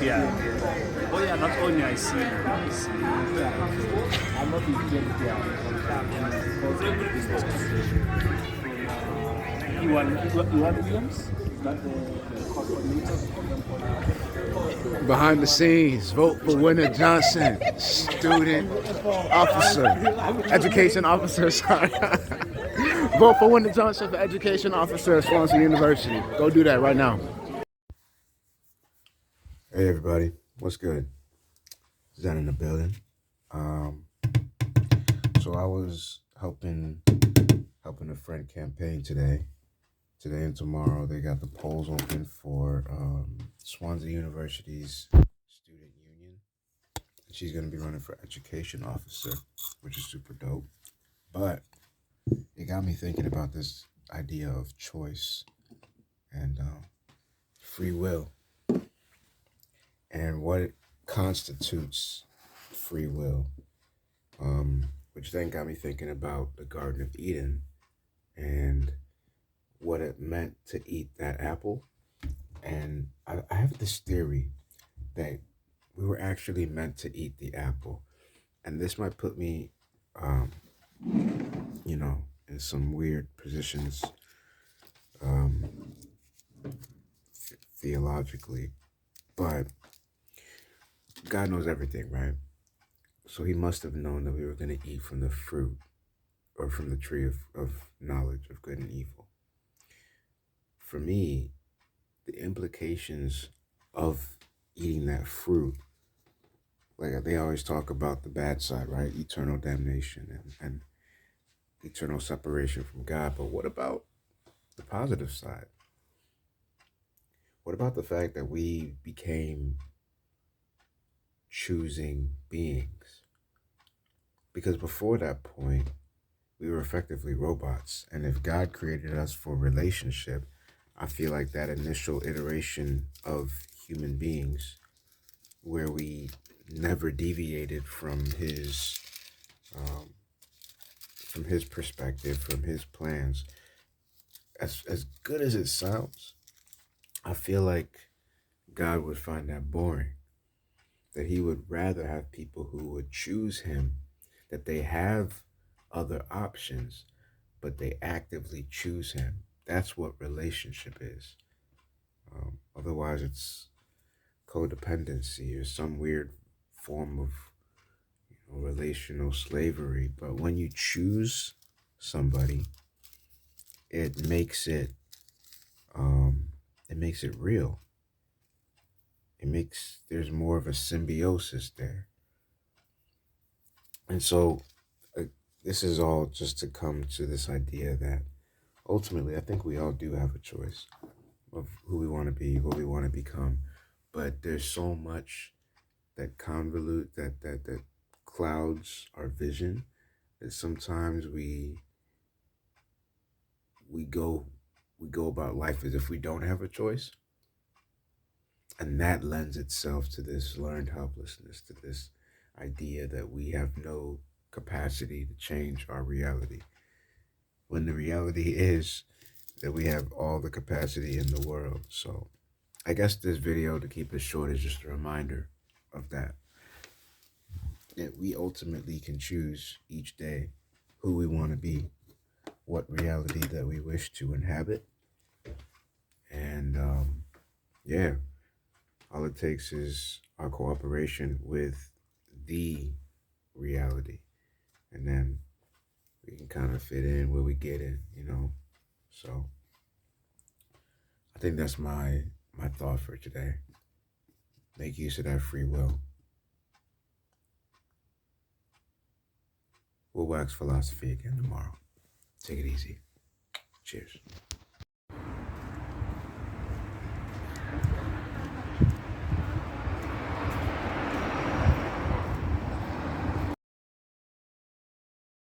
Yeah. Oh yeah, not only I see. I see. I'm not in Pimp here. Iwan Williams, is that the coordinator of them for Behind the scenes, vote for Winter Johnson, student officer, education officer. Sorry. Vote for Winter Johnson for education officer at Swansea University. Go do that right now. Hey everybody, what's good? Zen in the building. Um, so I was helping a friend campaign today. Today and tomorrow they got the polls open for Swansea University's student union. She's gonna be running for education officer, which is super dope. But it got me thinking about this idea of choice and free will and what constitutes free will, which then got me thinking about the Garden of Eden and what it meant to eat that apple. And I have this theory that we were actually meant to eat the apple. And this might put me, um, in some weird positions theologically, but God knows everything, right? So he must have known that we were going to eat from the fruit or from the tree of knowledge of good and evil. For me, the implications of eating that fruit, like they always talk about the bad side, right? Eternal damnation and eternal separation from God. But what about the positive side? What about the fact that we became choosing beings? Because before that point, we were effectively robots. And if God created us for relationship, I feel like that initial iteration of human beings where we never deviated from his perspective, from his plans, as good as it sounds, I feel like God would find that boring, that he would rather have people who would choose him, that they have other options, but they actively choose him. That's what relationship is. Otherwise, it's codependency or some weird form of relational slavery. But when you choose somebody, it makes it real. There's more of a symbiosis there. And so this is all just to come to this idea that ultimately I think we all do have a choice of who we want to be, what we want to become. But there's so much that that clouds our vision that sometimes we go about life as if we don't have a choice. And that lends itself to this learned helplessness, to this idea that we have no capacity to change our reality. When the reality is that we have all the capacity in the world. So I guess this video, to keep it short, is just a reminder of that. That we ultimately can choose each day who we want to be, what reality that we wish to inhabit. And yeah, all it takes is our cooperation with the reality. And then we can kind of fit in where we get in. So I think that's my thought for today. Make use of that free will. We'll wax philosophy again tomorrow. Take it easy. Cheers.